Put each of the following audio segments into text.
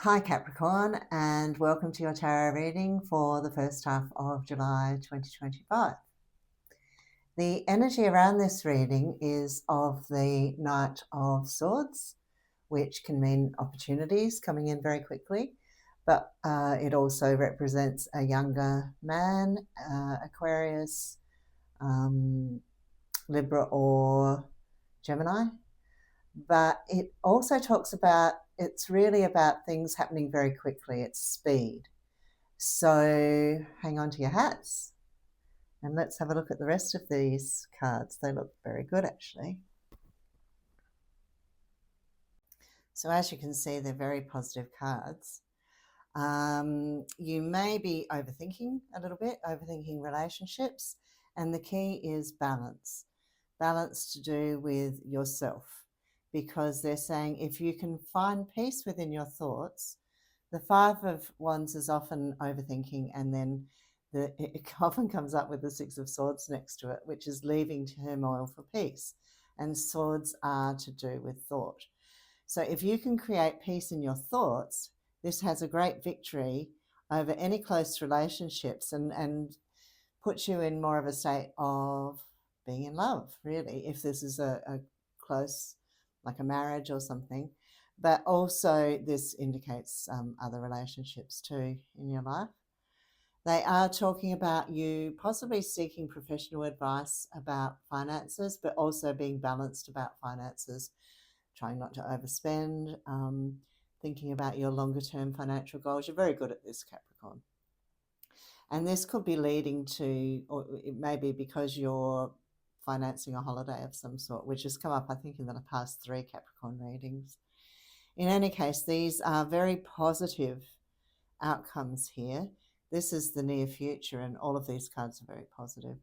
Hi Capricorn, and welcome to your tarot reading for the first half of July 2025. The energy around this reading is of the Knight of Swords, which can mean opportunities coming in very quickly, but it also represents a younger man, Aquarius, Libra or Gemini. But it also talks about, it's really about things happening very quickly. It's speed. So hang on to your hats and let's have a look at the rest of these cards. They look very good, actually. So as you can see, they're very positive cards. You may be overthinking a little bit, overthinking relationships, and the key is balance. Balance to do with yourself, because they're saying if you can find peace within your thoughts, the Five of Wands is often overthinking, and then it often comes up with the Six of Swords next to it, which is leaving turmoil for peace. And swords are to do with thought. So if you can create peace in your thoughts, this has a great victory over any close relationships and puts you in more of a state of being in love, really, if this is a close, like a marriage or something. But also this indicates other relationships too in your life. They are talking about you possibly seeking professional advice about finances, but also being balanced about finances, trying not to overspend, thinking about your longer term financial goals. You're very good at this, Capricorn. And this could be leading to, or it may be because you're financing a holiday of some sort, which has come up, I think, in the past 3 Capricorn readings. In any case, these are very positive outcomes here. This is the near future, and all of these cards are very positive.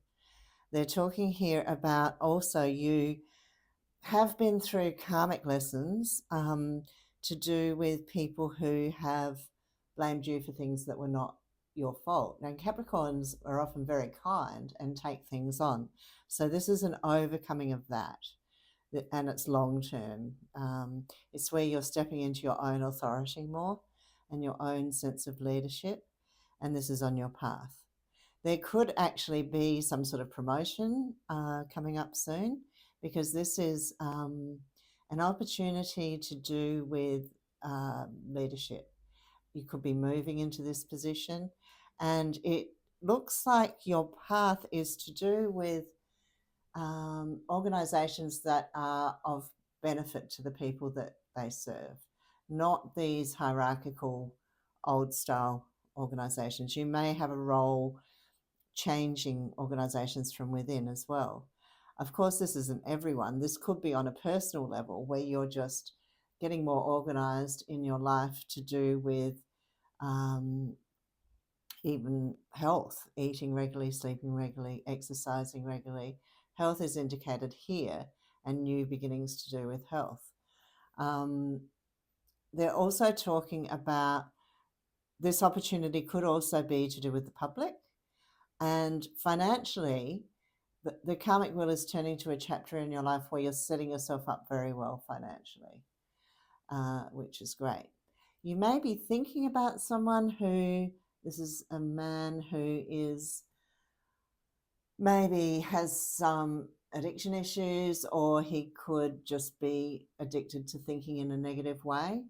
They're talking here about also you have been through karmic lessons to do with people who have blamed you for things that were not your fault. Now, Capricorns are often very kind and take things on. So this is an overcoming of that, and it's long term. It's where you're stepping into your own authority more and your own sense of leadership, and this is on your path. There could actually be some sort of promotion coming up soon, because this is an opportunity to do with leadership. You could be moving into this position, and it looks like your path is to do with organisations that are of benefit to the people that they serve, not these hierarchical old style organisations. You may have a role changing organisations from within as well. Of course, this isn't everyone. This could be on a personal level where you're just getting more organised in your life to do with even health, eating regularly, sleeping regularly, exercising regularly. Health is indicated here, and new beginnings to do with health. They're also talking about this opportunity could also be to do with the public, and financially, the karmic wheel is turning to a chapter in your life where you're setting yourself up very well financially, which is great. You may be thinking about someone who, this is a man who is maybe has some addiction issues, or he could just be addicted to thinking in a negative way.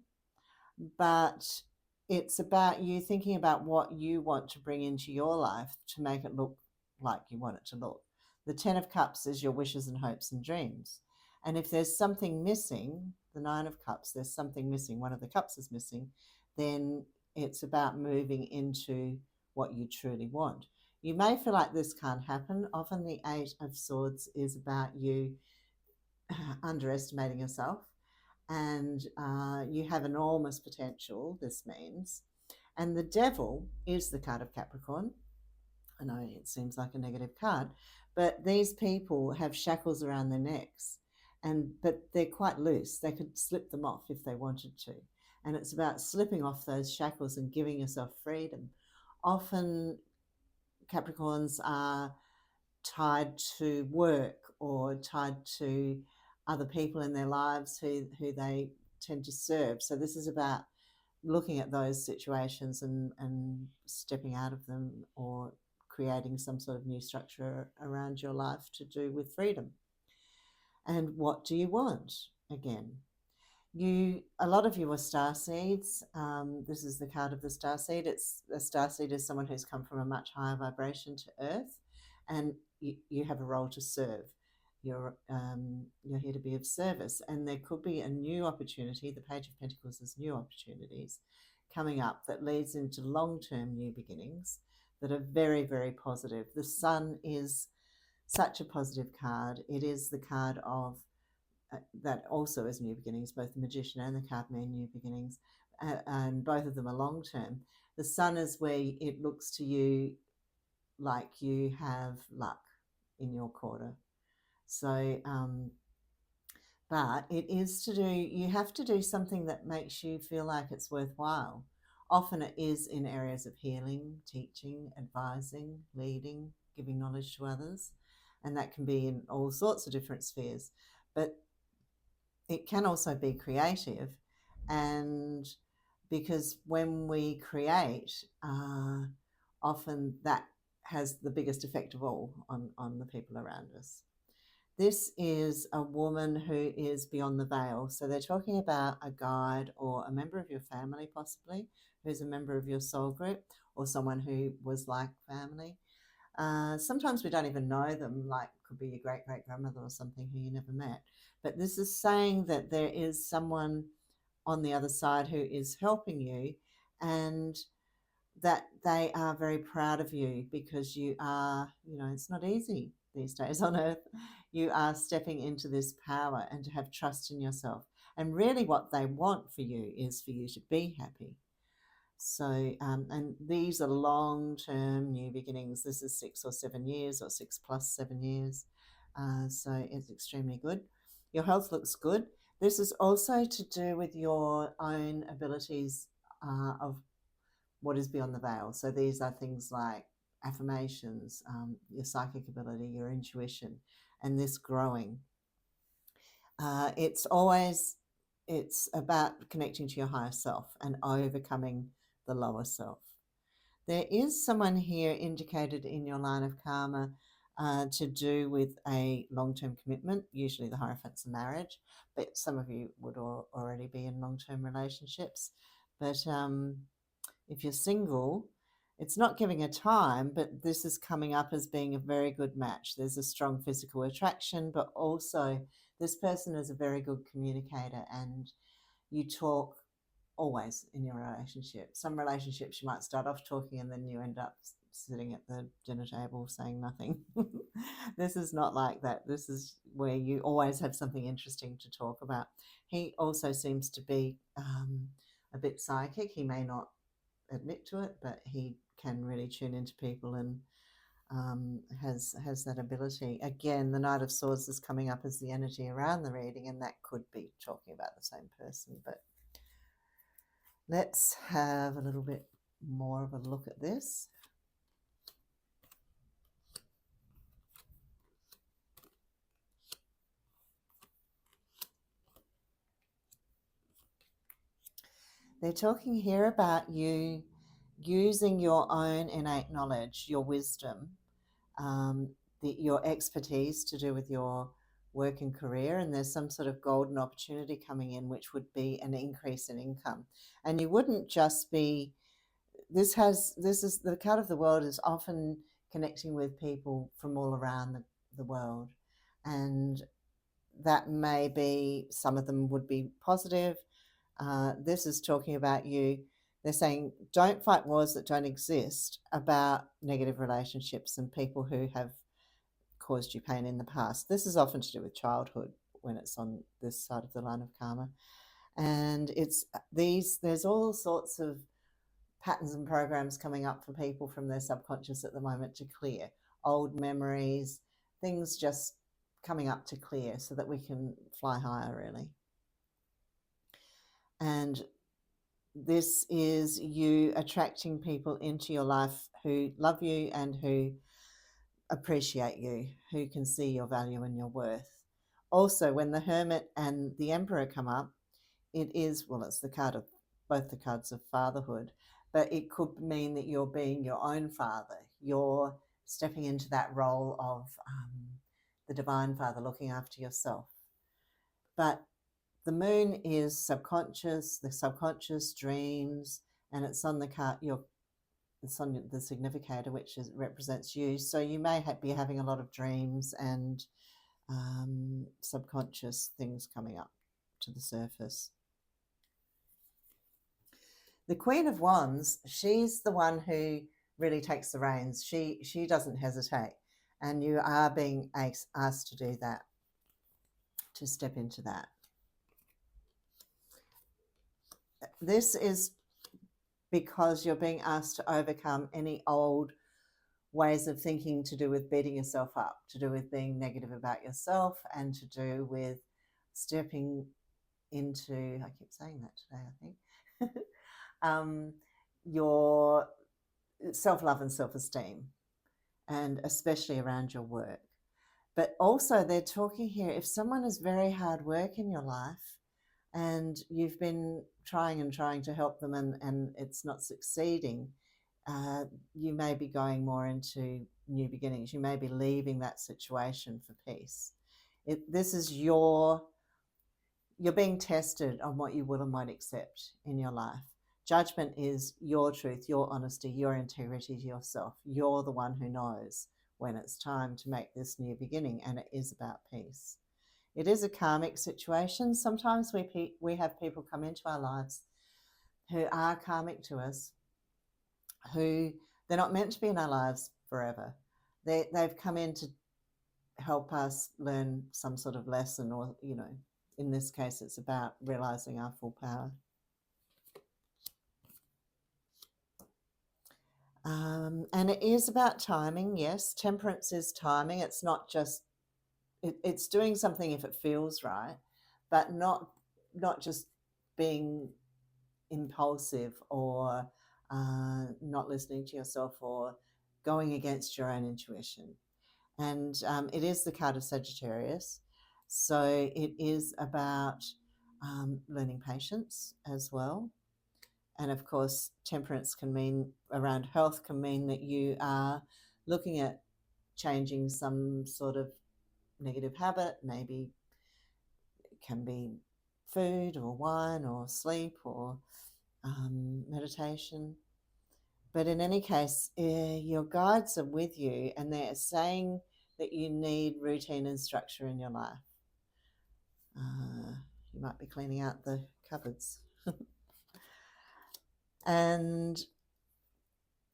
But it's about you thinking about what you want to bring into your life to make it look like you want it to look. The 10 of Cups is your wishes and hopes and dreams. And if there's something missing, the 9 of Cups, there's something missing, one of the cups is missing, then it's about moving into what you truly want. You may feel like this can't happen. Often the 8 of Swords is about you underestimating yourself, and you have enormous potential, this means. And the Devil is the card of Capricorn. I know it seems like a negative card, but these people have shackles around their necks, but they're quite loose. They could slip them off if they wanted to. And it's about slipping off those shackles and giving yourself freedom. Often Capricorns are tied to work or tied to other people in their lives who they tend to serve. So this is about looking at those situations and stepping out of them, or creating some sort of new structure around your life to do with freedom. And what do you want? Again, a lot of you are star seeds. This is the card of the star seed. It's a star seed is someone who's come from a much higher vibration to earth, and you have a role to serve. You're here to be of service, and there could be a new opportunity. The Page of Pentacles is new opportunities coming up that leads into long-term new beginnings that are very, very positive. The Sun is such a positive card. It is the card of that also is new beginnings. Both the Magician and the card mean new beginnings, and both of them are long term. The Sun is where it looks to you like you have luck in your quarter. So, but it is to do, you have to do something that makes you feel like it's worthwhile. Often it is in areas of healing, teaching, advising, leading, giving knowledge to others. And that can be in all sorts of different spheres. But it can also be creative. And because when we create, often that has the biggest effect of all on the people around us. This is a woman who is beyond the veil. So they're talking about a guide or a member of your family, possibly, who's a member of your soul group, or someone who was like family. Sometimes we don't even know them, like could be your great-great-grandmother or something who you never met. But this is saying that there is someone on the other side who is helping you, and that they are very proud of you, because you are, it's not easy these days on earth. You are stepping into this power and to have trust in yourself. And really what they want for you is for you to be happy. So, and these are long-term new beginnings. This is 6 or 7 years, or 6 plus 7 years. So it's extremely good. Your health looks good. This is also to do with your own abilities of what is beyond the veil. So these are things like affirmations, your psychic ability, your intuition, and this growing. It's about connecting to your higher self and overcoming the lower self. There is someone here indicated in your line of karma to do with a long-term commitment, usually the Hierophant's a marriage, but some of you would already be in long-term relationships. But if you're single, it's not giving a time, but this is coming up as being a very good match. There's a strong physical attraction, but also this person is a very good communicator, and you talk always in your relationship. Some relationships you might start off talking and then you end up sitting at the dinner table saying nothing. This is not like that. This is where you always have something interesting to talk about. He also seems to be a bit psychic. He may not admit to it, but he can really tune into people and has that ability. Again, the Knight of Swords is coming up as the energy around the reading, and that could be talking about the same person. But let's have a little bit more of a look at this. They're talking here about you using your own innate knowledge, your wisdom, your expertise to do with your work and career, and there's some sort of golden opportunity coming in, which would be an increase in income. And you wouldn't just be, this is the card of the world is often connecting with people from all around the world, and that may be, some of them would be positive. This is talking about you. They're saying don't fight wars that don't exist about negative relationships and people who have caused you pain in the past. This is often to do with childhood when it's on this side of the line of karma. And there's all sorts of patterns and programs coming up for people from their subconscious at the moment to clear old memories, things just coming up to clear so that we can fly higher, really. And this is you attracting people into your life who love you and who appreciate you, who can see your value and your worth. Also, when the Hermit and the Emperor come up, it's the card of both the cards of fatherhood, but it could mean that you're being your own father. You're stepping into that role of the divine father, looking after yourself. But the moon is subconscious, the subconscious dreams, and it's on the card. It's on the significator, which represents you. So you may be having a lot of dreams and subconscious things coming up to the surface. The Queen of Wands, she's the one who really takes the reins. She doesn't hesitate, and you are being asked to do that, to step into that. This is because you're being asked to overcome any old ways of thinking to do with beating yourself up, to do with being negative about yourself, and to do with stepping into, I keep saying that today, I think, your self-love and self-esteem, and especially around your work. But also they're talking here, if someone is very hard work in your life and you've been trying to help them and it's not succeeding, you may be going more into new beginnings. You may be leaving that situation for peace. This is you're being tested on what you will and won't accept in your life. Judgment is your truth, your honesty, your integrity to yourself. You're the one who knows when it's time to make this new beginning, and it is about peace. It is a karmic situation. Sometimes we have people come into our lives who are karmic to us, who they're not meant to be in our lives forever. They've come in to help us learn some sort of lesson, or, in this case, it's about realizing our full power. And it is about timing. Yes, temperance is timing. It's not just, it's doing something if it feels right, but not just being impulsive or not listening to yourself or going against your own intuition. And it is the card of Sagittarius. So it is about learning patience as well. And of course, temperance can mean, around health, can mean that you are looking at changing some sort of negative habit. Maybe it can be food or wine or sleep or meditation. But in any case, your guides are with you, and they're saying that you need routine and structure in your life. You might be cleaning out the cupboards. And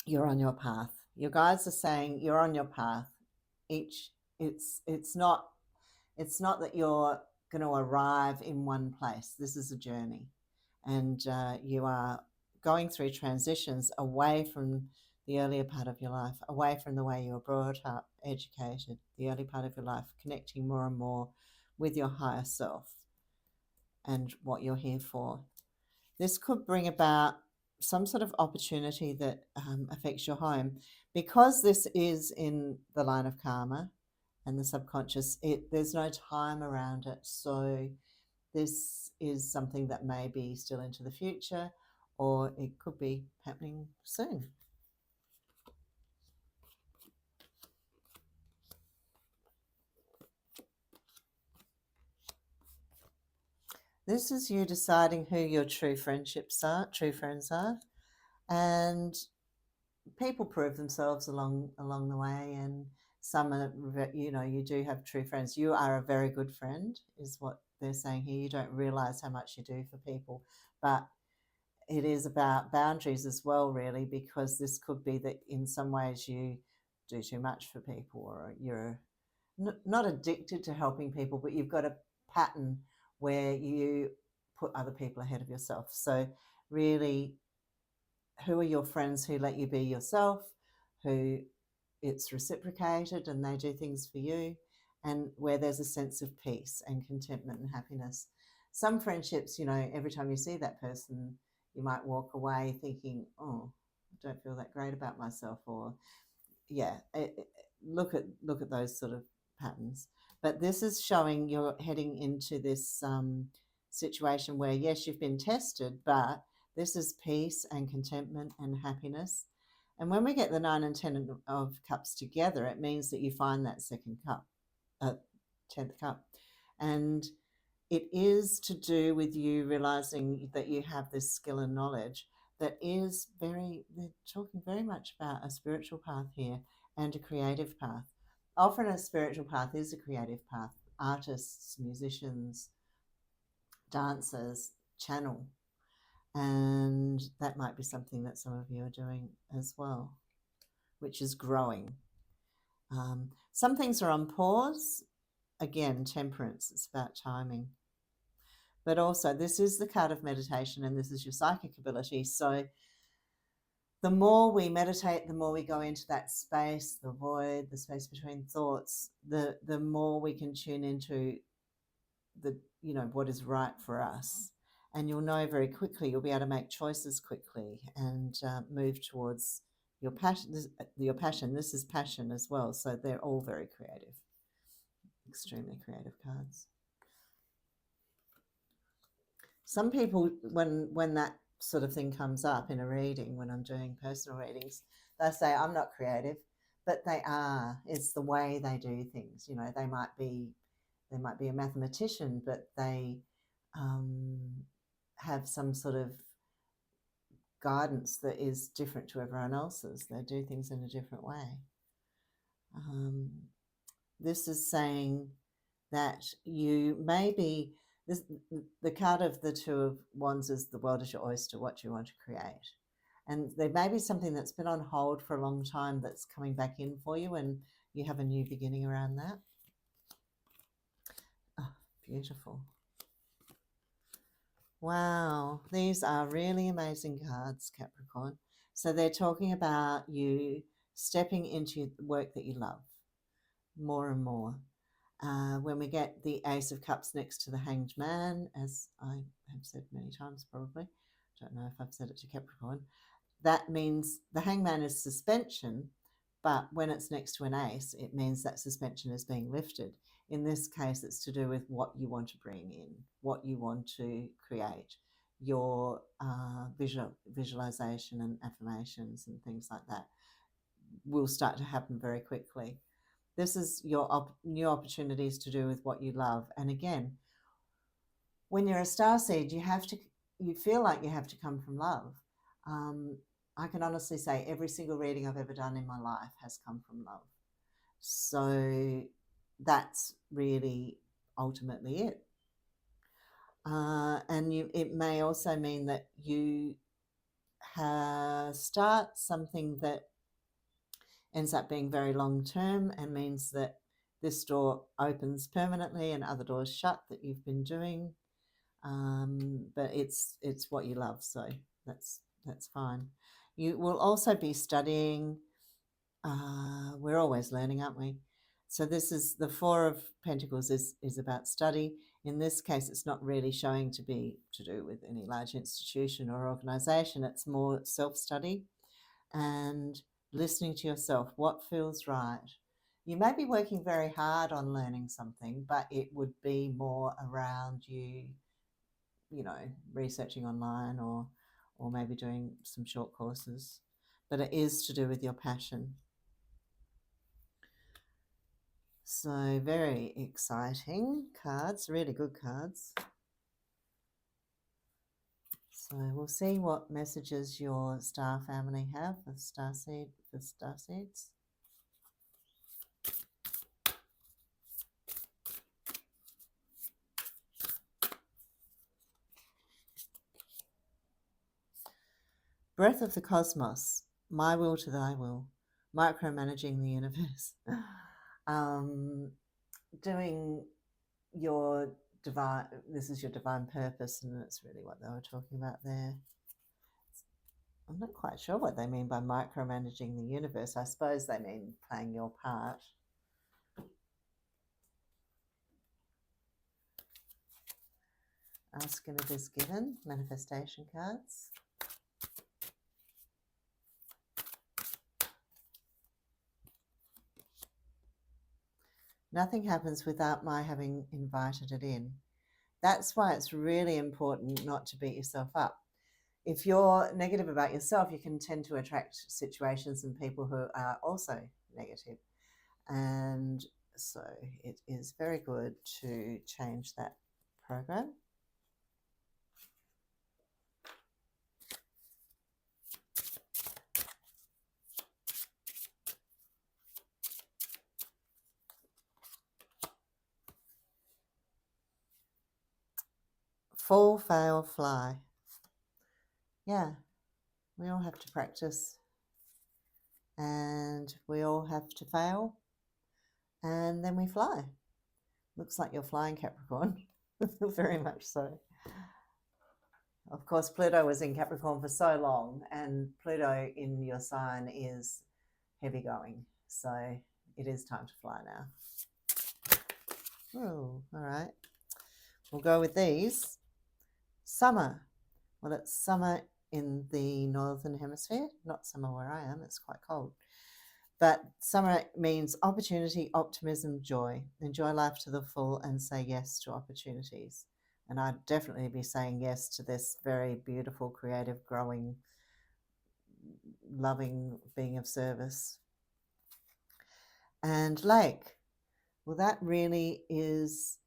you're on your path. Your guides are saying you're on your path. It's not that you're going to arrive in one place. This is a journey, and you are going through transitions away from the earlier part of your life, away from the way you were brought up, educated, the early part of your life, connecting more and more with your higher self and what you're here for. This could bring about some sort of opportunity that affects your home. Because this is in the line of karma and the subconscious, there's no time around it. So this is something that may be still into the future, or it could be happening soon. This is you deciding who your true friends are, and people prove themselves along the way, and some are, you do have true friends. You are a very good friend, is what they're saying here. You don't realize how much you do for people, but it is about boundaries as well, really, because this could be that in some ways you do too much for people, or you're not addicted to helping people, but you've got a pattern where you put other people ahead of yourself. So really, who are your friends who let you be yourself, who it's reciprocated and they do things for you, and where there's a sense of peace and contentment and happiness. Some friendships, every time you see that person, you might walk away thinking, oh, I don't feel that great about myself, or look at those sort of patterns. But this is showing you're heading into this situation where, yes, you've been tested, but This is peace and contentment and happiness. And when we get the 9 and 10 of cups together, it means that you find that second cup, 10th cup. And it is to do with you realizing that you have this skill and knowledge that is they're talking very much about a spiritual path here and a creative path. Often a spiritual path is a creative path. Artists, musicians, dancers channel. And that might be something that some of you are doing as well, which is growing. Some things are on pause. Again, temperance, it's about timing. But also, this is the card of meditation and this is your psychic ability. So the more we meditate, the more we go into that space, the void, the space between thoughts, the more we can tune into the, what is right for us. And you'll know very quickly, you'll be able to make choices quickly and move towards your passion. This is passion as well. So they're all very creative, extremely creative cards. Some people, when that sort of thing comes up in a reading, when I'm doing personal readings, they say, I'm not creative, but they are. It's the way they do things. They might be a mathematician, but they have some sort of guidance that is different to everyone else's. They do things in a different way. This is saying that you may be, the card of the Two of Wands is the world is your oyster, what you want to create. And there may be something that's been on hold for a long time that's coming back in for you, and you have a new beginning around that. Oh, beautiful. Wow, these are really amazing cards, Capricorn. So they're talking about you stepping into the work that you love more and more. When we get the Ace of Cups next to the Hanged Man, as I have said many times probably, don't know if I've said it to Capricorn, that means the Hangman is suspension, but when it's next to an ace, it means that suspension is being lifted. In this case, it's to do with what you want to bring in, what you want to create, your visualization and affirmations and things like that will start to happen very quickly. This is your new opportunities to do with what you love. And again, when you're a starseed, you feel like you have to come from love. I can honestly say every single reading I've ever done in my life has come from love. So that's really ultimately it. And it may also mean that you start something that ends up being very long term and means that this door opens permanently and other doors shut that you've been doing. But it's what you love, so that's fine. You will also be studying. We're always learning, aren't we? So this is the Four of Pentacles is about study. In this case, it's not really showing to do with any large institution or organization. It's more self-study and listening to yourself. What feels right? You may be working very hard on learning something, but it would be more around you, researching online or maybe doing some short courses. But it is to do with your passion. So very exciting cards, really good cards. So we'll see what messages your star family have for starseeds. Breath of the cosmos, my will to thy will, micromanaging the universe. Doing your divine, this is your divine purpose, and that's really what they were talking about there. I'm not quite sure what they mean by micromanaging the universe. I suppose they mean playing your part. Ask and it is given, manifestation cards. Nothing happens without my having invited it in. That's why it's really important not to beat yourself up. if you're negative about yourself, you can tend to attract situations and people who are also negative. And so it is very good to change that program. Fall, fail, fly. Yeah, we all have to practice, and we all have to fail, and then we fly. Looks like you're flying, Capricorn. Very much so. Of course, Pluto was in Capricorn for so long, and Pluto in your sign is heavy going. So it is time to fly now. Oh, all right. We'll go with these. Summer. Well, it's summer in the northern hemisphere, not summer where I am. It's quite cold. But summer means opportunity, optimism, joy. Enjoy life to the full and say yes to opportunities. And I'd definitely be saying yes to this very beautiful, creative, growing, loving being of service. And lake. Well, that really is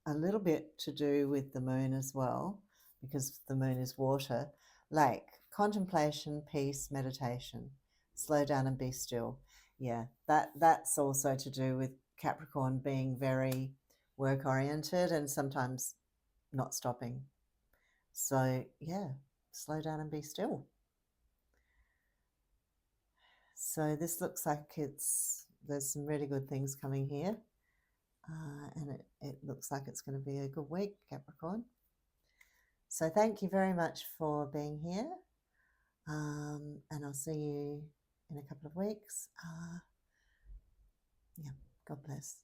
a little bit to do with the moon as well, because the moon is water. Lake, contemplation, peace, meditation. Slow down and be still. Yeah, that's also to do with Capricorn being very work oriented and sometimes not stopping. So yeah, slow down and be still. So this looks like there's some really good things coming here. And it looks like it's going to be a good week, Capricorn. So thank you very much for being here. And I'll see you in a couple of weeks. Yeah, God bless.